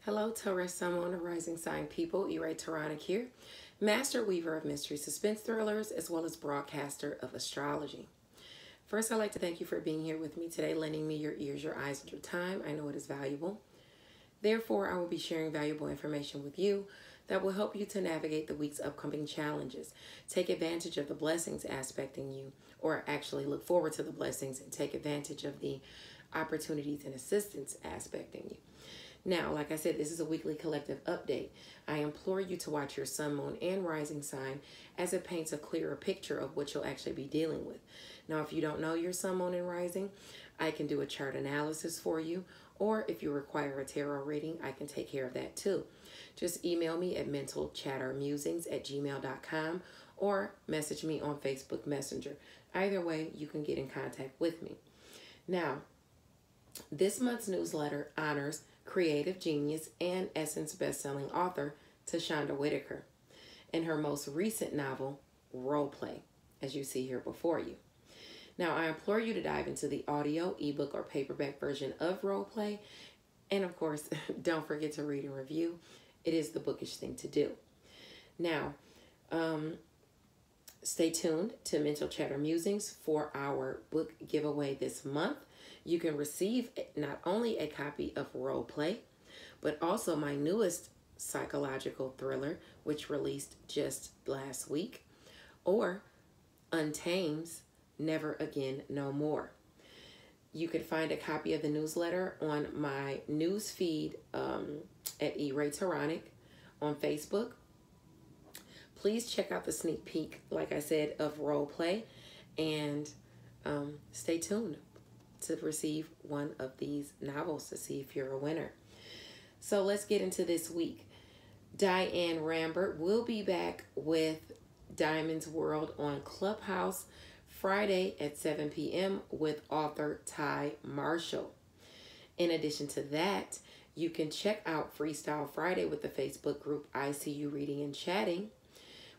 Hello, Taurus, Sun, Moon, and Rising Sign people. Tauronic here, master weaver of mystery suspense thrillers, as well as broadcaster of astrology. First, I'd like to thank you for being here with me today, lending me your ears, your eyes, and your time. I know it is valuable. Therefore, I will be sharing valuable information with you that will help you to navigate the week's upcoming challenges. Take advantage of the blessings aspecting you, or actually look forward to the blessings and take advantage of the opportunities and assistance aspecting you. Now, like I said, this is a weekly collective update. I implore you to watch your sun, moon, and rising sign as it paints a clearer picture of what you'll actually be dealing with. Now, if you don't know your sun, moon, and rising, I can do a chart analysis for you, or if you require a tarot reading, I can take care of that too. Just email me at mentalchattermusings@gmail.com or message me on Facebook Messenger. Either way, you can get in contact with me. Now, this month's newsletter honors creative genius and Essence best-selling author Tashonda Whitaker in her most recent novel, Role Play, as you see here before you. Now, I implore you to dive into the audio, ebook, or paperback version of Role Play. And of course, don't forget to read and review. It is the bookish thing to do. Now, stay tuned to Mental Chatter Musings for our book giveaway this month. You can receive not only a copy of Role Play, but also my newest psychological thriller, which released just last week, or Untames, Never Again, No More. You can find a copy of the newsletter on my news feed at Tauronic on Facebook. Please check out the sneak peek, like I said, of Role Play, and stay tuned to receive one of these novels to see if you're a winner. So let's get into this week. Diane Rambert will be back with Diamond's World on Clubhouse Friday at 7 p.m. with author Ty Marshall. In addition to that, you can check out Freestyle Friday with the Facebook group I See You Reading and Chatting,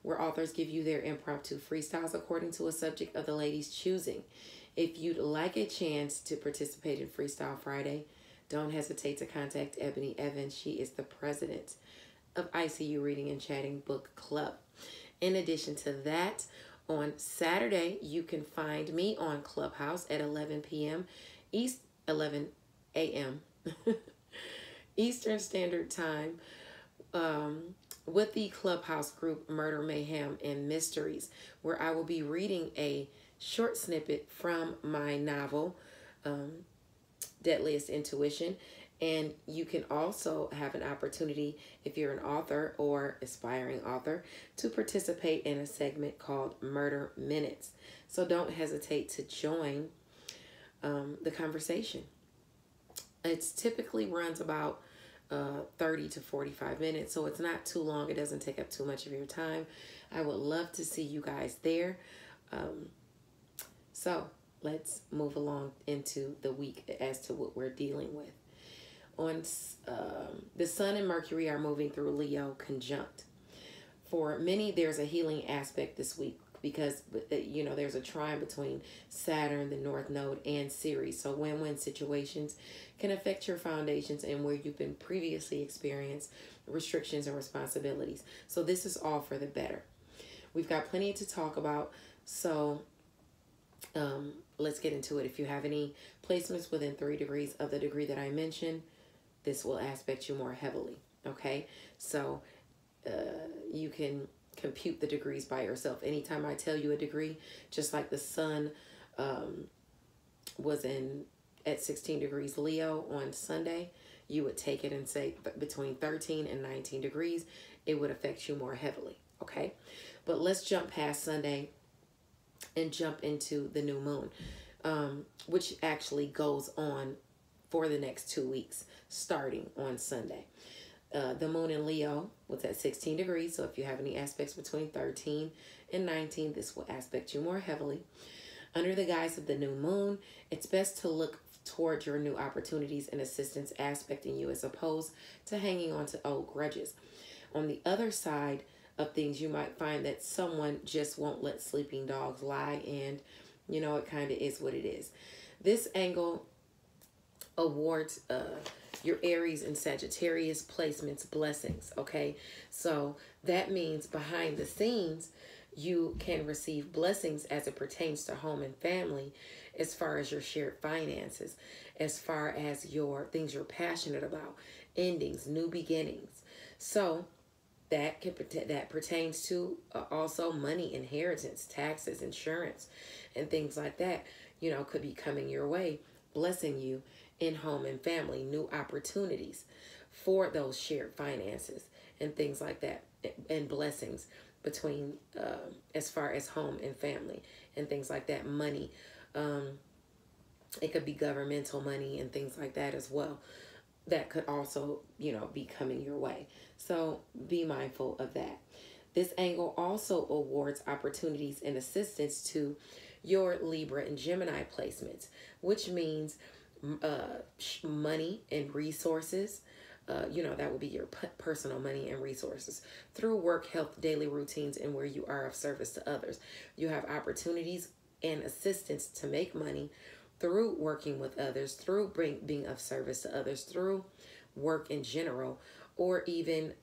where authors give you their impromptu freestyles according to a subject of the ladies' choosing. If you'd like a chance to participate in Freestyle Friday, don't hesitate to contact Ebony Evans. She is the president of ICU Reading and Chatting Book Club. In addition to that, on Saturday, you can find me on Clubhouse at 11 a.m. Eastern Standard Time with the Clubhouse group Murder, Mayhem, and Mysteries, where I will be reading a short snippet from my novel, Deadliest Intuition. And you can also have an opportunity, if you're an author or aspiring author, to participate in a segment called Murder Minutes. So don't hesitate to join the conversation. It typically runs about 30 to 45 minutes, so it's not too long. It doesn't take up too much of your time. I would love to see you guys there. So let's move along into the week as to what we're dealing with. On the Sun and Mercury are moving through Leo conjunct. For many, there's a healing aspect this week because, you know, there's a trine between Saturn, the North Node, and Ceres. So win-win situations can affect your foundations and where you've been previously experienced restrictions and responsibilities. So this is all for the better. We've got plenty to talk about. So let's get into it. If you have any placements within 3 degrees of the degree that I mentioned, this will aspect you more heavily. Okay, so you can compute the degrees by yourself. Anytime I tell you a degree, just like the Sun was at 16 degrees Leo on Sunday, you would take it and say between 13 and 19 degrees, it would affect you more heavily. Okay, but let's jump past Sunday and jump into the new moon, which actually goes on for the next 2 weeks, starting on Sunday. The moon in Leo was at 16 degrees, so if you have any aspects between 13 and 19, this will aspect you more heavily. Under the guise of the new moon, it's best to look toward your new opportunities and assistance aspecting you as opposed to hanging on to old grudges. On the other side of things, you might find that someone just won't let sleeping dogs lie, and you know, it kind of is what it is. This angle awards your Aries and Sagittarius placements blessings, okay? So that means behind the scenes, you can receive blessings as it pertains to home and family, as far as your shared finances, as far as your things you're passionate about, endings, new beginnings. So that pertains to also money, inheritance, taxes, insurance, and things like that, could be coming your way, blessing you in home and family, new opportunities for those shared finances and things like that, and blessings between as far as home and family and things like that. Money, it could be governmental money and things like that as well, that could also be coming your way. So be mindful of that. This angle also awards opportunities and assistance to your Libra and Gemini placements, which means money and resources. That will be your personal money and resources through work, health, daily routines, and where you are of service to others. You have opportunities and assistance to make money through working with others, through being of service to others, through work in general, or even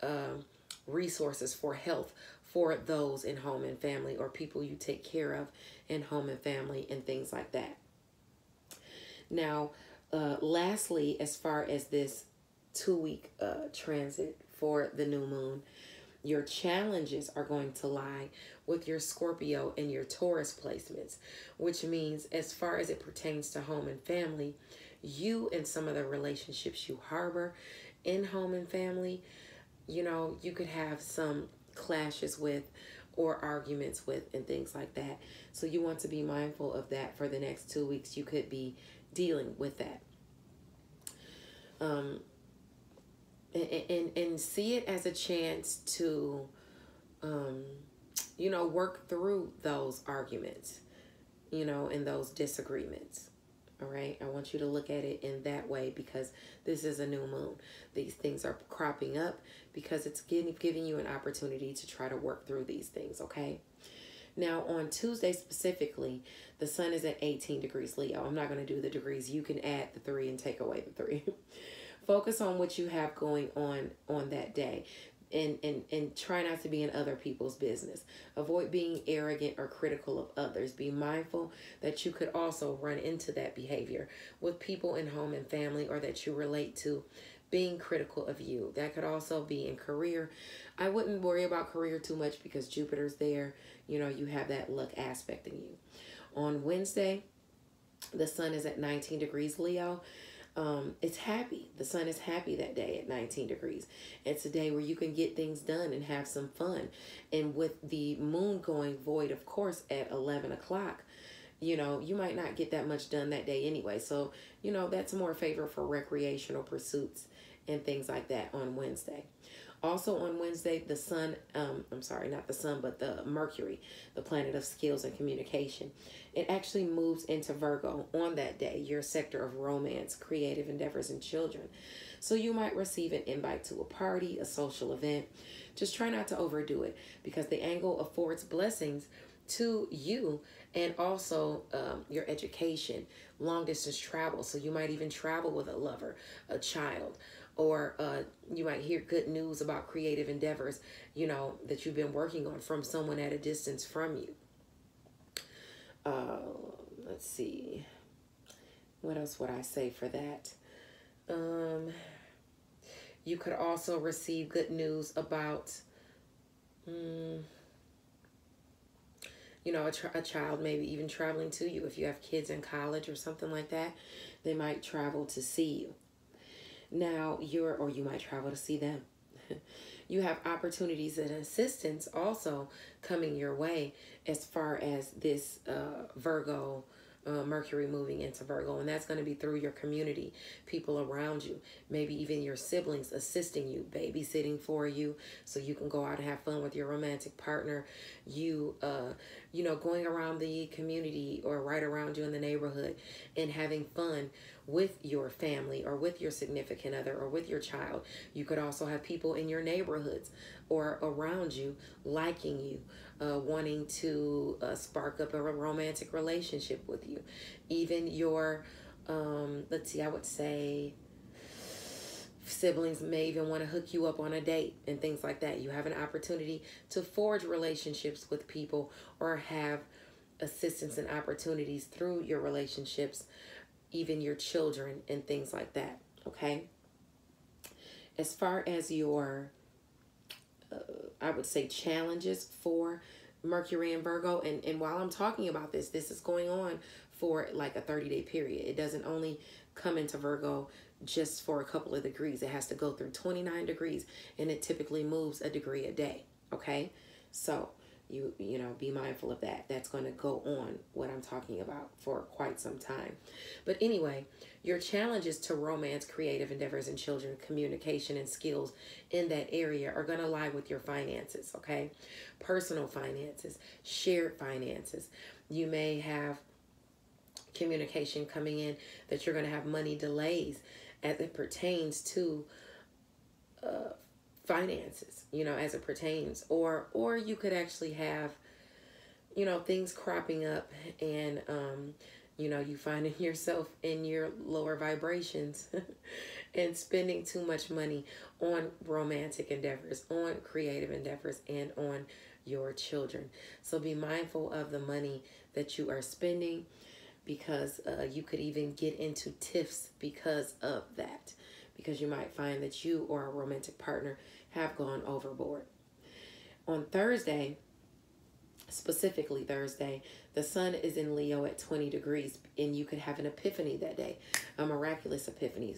resources for health for those in home and family, or people you take care of in home and family, and things like that. Now, lastly, as far as this 2-week transit for the new moon, your challenges are going to lie with your Scorpio and your Taurus placements, which means as far as it pertains to home and family, you and some of the relationships you harbor in home and family, you could have some clashes with or arguments with and things like that. So you want to be mindful of that for the next 2 weeks. You could be dealing with that. And see it as a chance to, work through those arguments, and those disagreements. All right. I want you to look at it in that way, because this is a new moon. These things are cropping up because it's giving you an opportunity to try to work through these things. Okay. Now, on Tuesday specifically, the sun is at 18 degrees Leo. I'm not going to do the degrees. You can add the 3 and take away the 3. Focus on what you have going on that day. And try not to be in other people's business. Avoid being arrogant or critical of others. Be mindful that you could also run into that behavior with people in home and family, or that you relate to, being critical of you. That could also be in career. I wouldn't worry about career too much because Jupiter's there. You have that luck aspect in you. On Wednesday, the sun is at 19 degrees Leo. It's happy. The sun is happy that day at 19 degrees. It's a day where you can get things done and have some fun. And with the moon going void, of course, at 11 o'clock, you might not get that much done that day anyway. So, that's more favor for recreational pursuits and things like that on Wednesday. Also on Wednesday, the sun, not the sun, but the Mercury, the planet of skills and communication, it actually moves into Virgo on that day, your sector of romance, creative endeavors, and children. So you might receive an invite to a party, a social event. Just try not to overdo it, because the angle affords blessings to you and also your education, long distance travel. So you might even travel with a lover, a child, or you might hear good news about creative endeavors, that you've been working on from someone at a distance from you. Let's see. What else would I say for that? You could also receive good news about, a child maybe even traveling to you. If you have kids in college or something like that, they might travel to see you. Now, or you might travel to see them. You have opportunities and assistance also coming your way as far as this Virgo, Mercury moving into Virgo. And that's going to be through your community, people around you, maybe even your siblings assisting you, babysitting for you so you can go out and have fun with your romantic partner. You, going around the community or right around you in the neighborhood and having fun with your family or with your significant other or with your child. You could also have people in your neighborhoods or around you liking you, wanting to spark up a romantic relationship with you. Even your Let's see, I would say siblings may even want to hook you up on a date and things like that. You have an opportunity to forge relationships with people or have assistance and opportunities through your relationships, even your children and things like that. Okay. As far as your, I would say, challenges for Mercury and Virgo, and while I'm talking about this, this is going on for like a 30-day period. It doesn't only come into Virgo just for a couple of degrees. It has to go through 29 degrees, and it typically moves a degree a day. Okay, so you know, be mindful of that. That's going to go on what I'm talking about for quite some time. But anyway, your challenges to romance, creative endeavors, and children, communication, and skills in that area are going to lie with your finances. Okay, personal finances, shared finances. You may have communication coming in that you're going to have money delays as it pertains to finances, you know, as it pertains, or you could actually have, you know, things cropping up, and you know, you finding yourself in your lower vibrations and spending too much money on romantic endeavors, on creative endeavors, and on your children. So be mindful of the money that you are spending, because you could even get into tiffs because of that, because you might find that you or a romantic partner have gone overboard. On Thursday, specifically Thursday, the sun is in Leo at 20 degrees, and you could have an epiphany that day, a miraculous epiphany.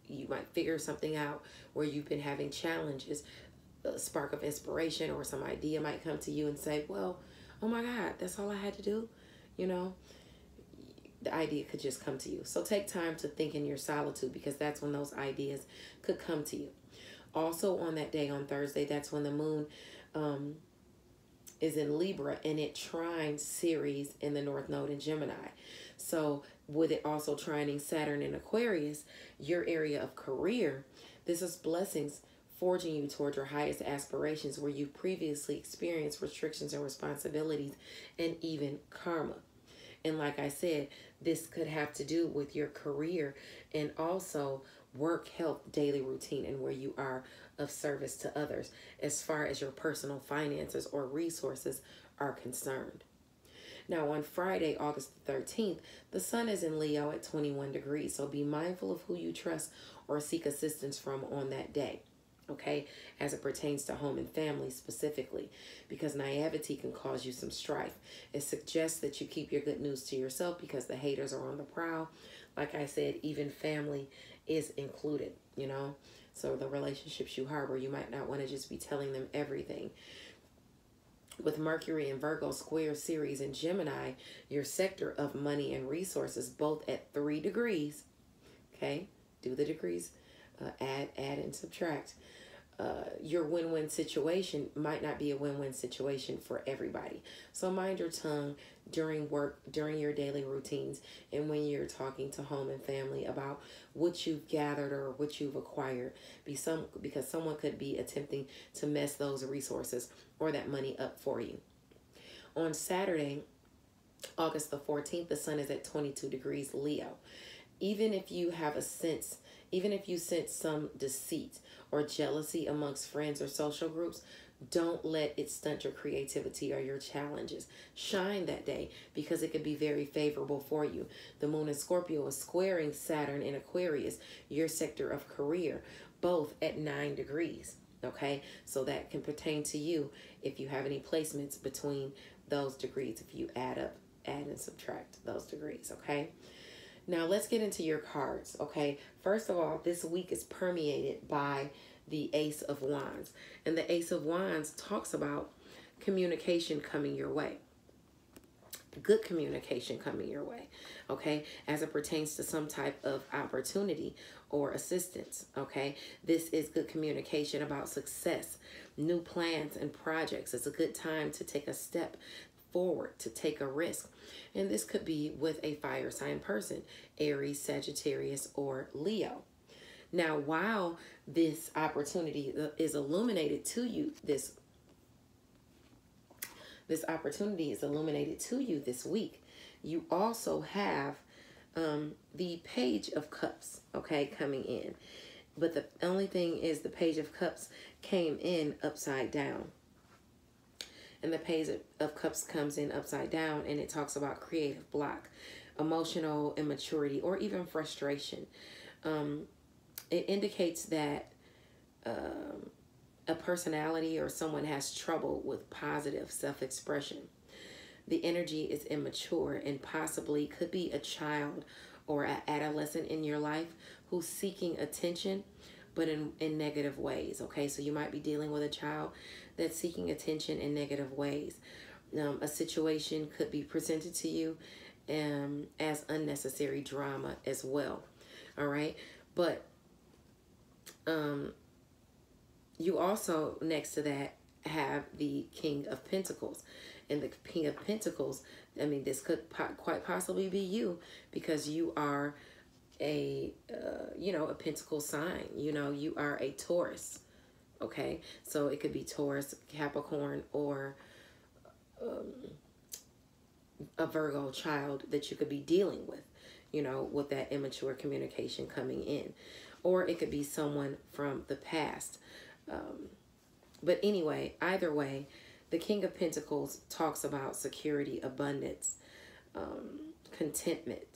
You might figure something out where you've been having challenges, a spark of inspiration, or some idea might come to you and say, well, oh my God, that's all I had to do, you know. The idea could just come to you. So take time to think in your solitude, because that's when those ideas could come to you. Also on that day, on Thursday, that's when the moon is in Libra, and it trines Ceres in the North Node in Gemini. So with it also trining Saturn in Aquarius, your area of career, this is blessings forging you toward your highest aspirations, where you previously experienced restrictions and responsibilities and even karma. And like I said, this could have to do with your career and also work, health, daily routine, and where you are of service to others as far as your personal finances or resources are concerned. Now on Friday, August the 13th, the sun is in Leo at 21 degrees. So be mindful of who you trust or seek assistance from on that day. Okay, as it pertains to home and family specifically, because naivety can cause you some strife. It suggests that you keep your good news to yourself, because the haters are on the prowl. Like I said, even family is included, you know. So the relationships you harbor, you might not want to just be telling them everything. With Mercury and Virgo square Ceres and Gemini, your sector of money and resources, both at 3 degrees. Okay, do the degrees, add and subtract. Your win-win situation might not be a win-win situation for everybody. So mind your tongue during work, during your daily routines, and when you're talking to home and family about what you've gathered or what you've acquired, because someone could be attempting to mess those resources or that money up for you. On Saturday, August the 14th, the sun is at 22 degrees Leo. Even if you sense some deceit or jealousy amongst friends or social groups, don't let it stunt your creativity or your challenges. Shine that day, because it could be very favorable for you. The moon in Scorpio is squaring Saturn in Aquarius, your sector of career, both at 9 degrees. Okay, so that can pertain to you if you have any placements between those degrees, if you add and subtract those degrees. Okay. Now let's get into your cards, okay? First of all, this week is permeated by the Ace of Wands. And the Ace of Wands talks about communication coming your way. Good communication coming your way, okay? As it pertains to some type of opportunity or assistance, okay? This is good communication about success, new plans and projects. It's a good time to take a step forward, to take a risk. And this could be with a fire sign person, Aries, Sagittarius, or Leo. Now, while this opportunity is illuminated to you, this opportunity is illuminated to you this week, you also have the Page of Cups, okay, coming in. But the only thing is the Page of Cups came in upside down. And the Page of Cups comes in upside down, and it talks about creative block, emotional immaturity, or even frustration. It indicates that a personality or someone has trouble with positive self-expression. The energy is immature and possibly could be a child or an adolescent in your life who's seeking attention, but in negative ways. Okay, so you might be dealing with a child that's seeking attention in negative ways. A situation could be presented to you as unnecessary drama as well. All right, but you also, next to that, have the King of Pentacles. And the King of Pentacles, I mean, this could quite possibly be you, because you are a Pentacle sign. You are a Taurus. Okay, so it could be Taurus, Capricorn, or a Virgo child that you could be dealing with, with that immature communication coming in. Or it could be someone from the past. But anyway, either way, the King of Pentacles talks about security, abundance, contentment.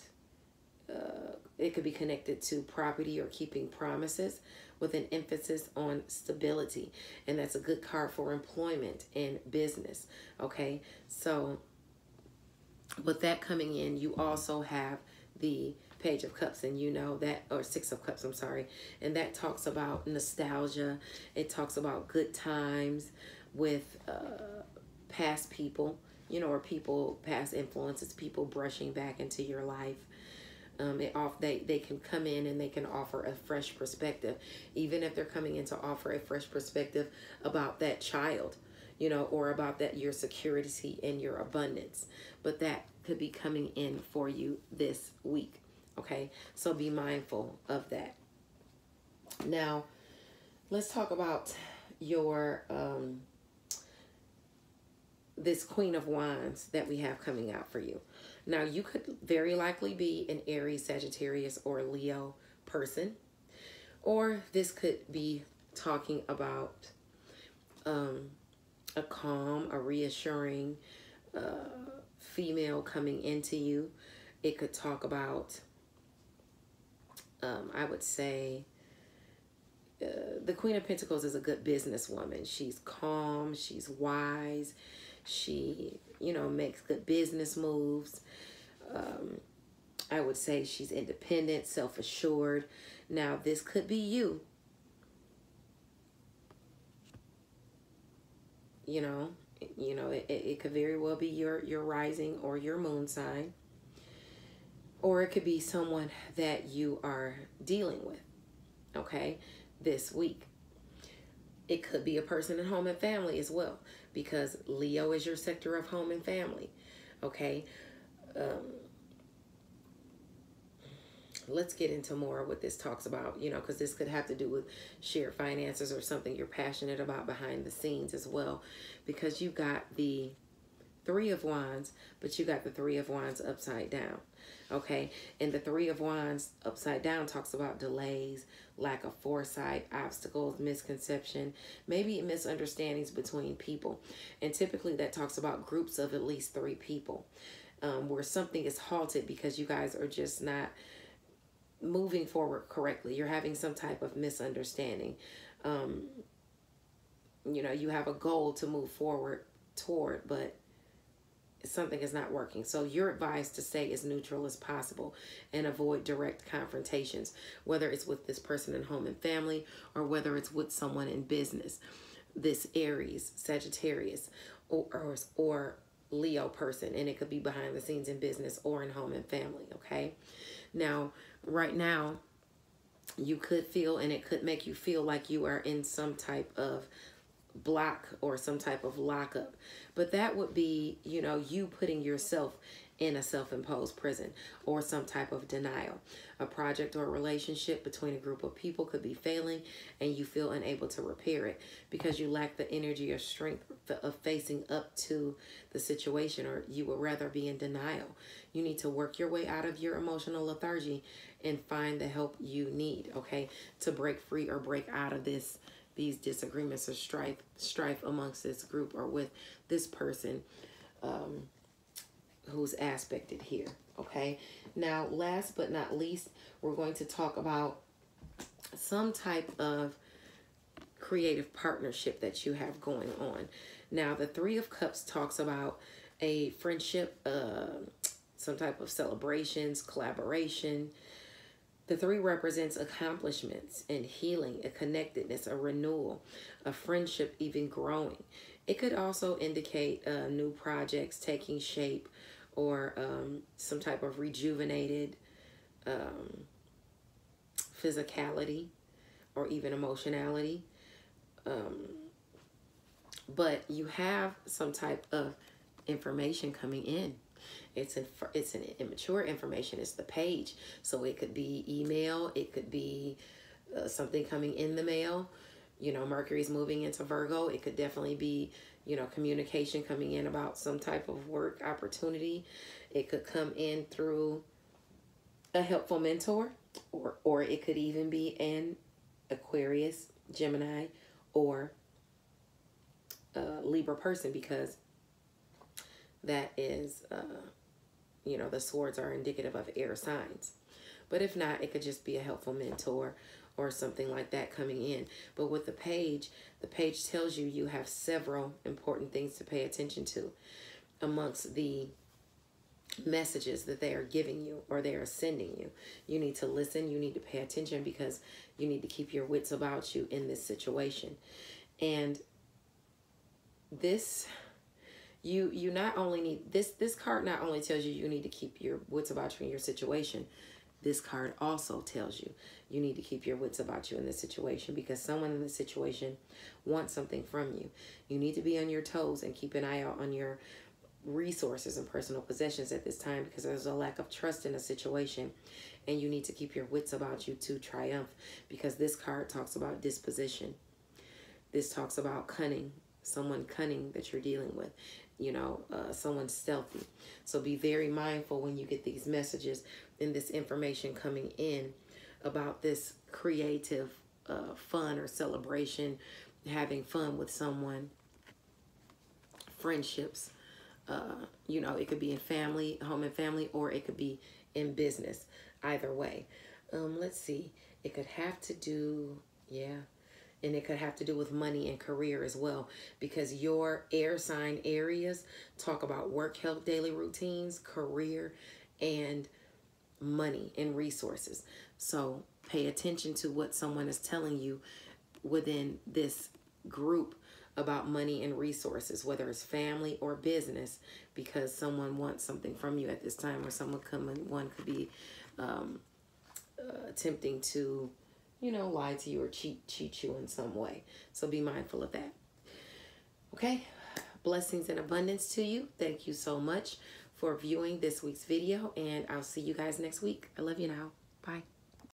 It could be connected to property or keeping promises with an emphasis on stability. And that's a good card for employment and business. Okay, so with that coming in, you also have the Page of Cups, and or Six of Cups, I'm sorry, and that talks about nostalgia. It talks about good times with past people, or past influences, people brushing back into your life. They can come in and they can offer a fresh perspective, even if they're coming in to offer a fresh perspective about that child, or about your security and your abundance. But that could be coming in for you this week. Okay, so be mindful of that. Now, let's talk about your this Queen of Wands that we have coming out for you. Now, you could very likely be an Aries, Sagittarius, or Leo person, or this could be talking about a calm, a reassuring female coming into you. It could talk about I would say the Queen of Pentacles is a good businesswoman. She's calm, she's wise, she, makes good business moves. I would say she's independent, self-assured. Now, this could be you. It could very well be your rising or your moon sign. Or it could be someone that you are dealing with, okay, this week. It could be a person in home and family as well, because Leo is your sector of home and family, okay? Let's get into more what this talks about, because this could have to do with shared finances or something you're passionate about behind the scenes as well, because you got the Three of Wands, but you got the Three of Wands upside down. Okay, and the Three of Wands upside down talks about delays, lack of foresight, obstacles, misconception, maybe misunderstandings between people. And typically that talks about groups of at least 3 people, where something is halted because you guys are just not moving forward correctly. You're having some type of misunderstanding. You have a goal to move forward toward, but something is not working. So you're advised to stay as neutral as possible and avoid direct confrontations, whether it's with this person in home and family or whether it's with someone in business. This Aries, Sagittarius, or Leo person, and it could be behind the scenes in business or in home and family, okay? Now, right now, you could feel, and it could make you feel like you are in some type of block or some type of lockup. But that would be, you know, you putting yourself in a self-imposed prison or some type of denial. A project or a relationship between a group of people could be failing and you feel unable to repair it because you lack the energy or strength of facing up to the situation, or you would rather be in denial. You need to work your way out of your emotional lethargy and find the help you need, okay, to break free or break out of these disagreements or strife amongst this group or with this person who's aspected here, okay? Now, last but not least, we're going to talk about some type of creative partnership that you have going on. Now, the Three of Cups talks about a friendship, some type of celebrations, collaboration. The three represents accomplishments and healing, a connectedness, a renewal, a friendship even growing. It could also indicate new projects taking shape or some type of rejuvenated physicality or even emotionality. But you have some type of information coming in. It's an immature information. It's the page. So it could be email. It could be something coming in the mail. You know, Mercury's moving into Virgo. It could definitely be, you know, communication coming in about some type of work opportunity. It could come in through a helpful mentor, or it could even be an Aquarius, Gemini, or Libra person, because that is, you know, the swords are indicative of air signs. But if not, it could just be a helpful mentor or something like that coming in. But with the page tells you you have several important things to pay attention to amongst the messages that they are giving you or they are sending you. You need to listen. You need to pay attention because you need to keep your wits about you in this situation. And this... You not only need this card not only tells you need to keep your wits about you in your situation. This card also tells you you need to keep your wits about you in this situation because someone in this situation wants something from you. You need to be on your toes and keep an eye out on your resources and personal possessions at this time because there's a lack of trust in a situation, and you need to keep your wits about you to triumph because this card talks about disposition. This talks about cunning, someone cunning that you're dealing with. You know, someone stealthy. So be very mindful when you get these messages and this information coming in about this creative fun or celebration, having fun with someone, friendships. You know, it could be in family, home and family, or it could be in business. Either way. Let's see. It could have to do, and it could have to do with money and career as well, because your air sign areas talk about work, health, daily routines, career, and money and resources. So pay attention to what someone is telling you within this group about money and resources, whether it's family or business, because someone wants something from you at this time, or one could be attempting to, you know, lie to you or cheat you in some way. So be mindful of that. Okay. Blessings and abundance to you. Thank you so much for viewing this week's video, and I'll see you guys next week. I love you now. Bye.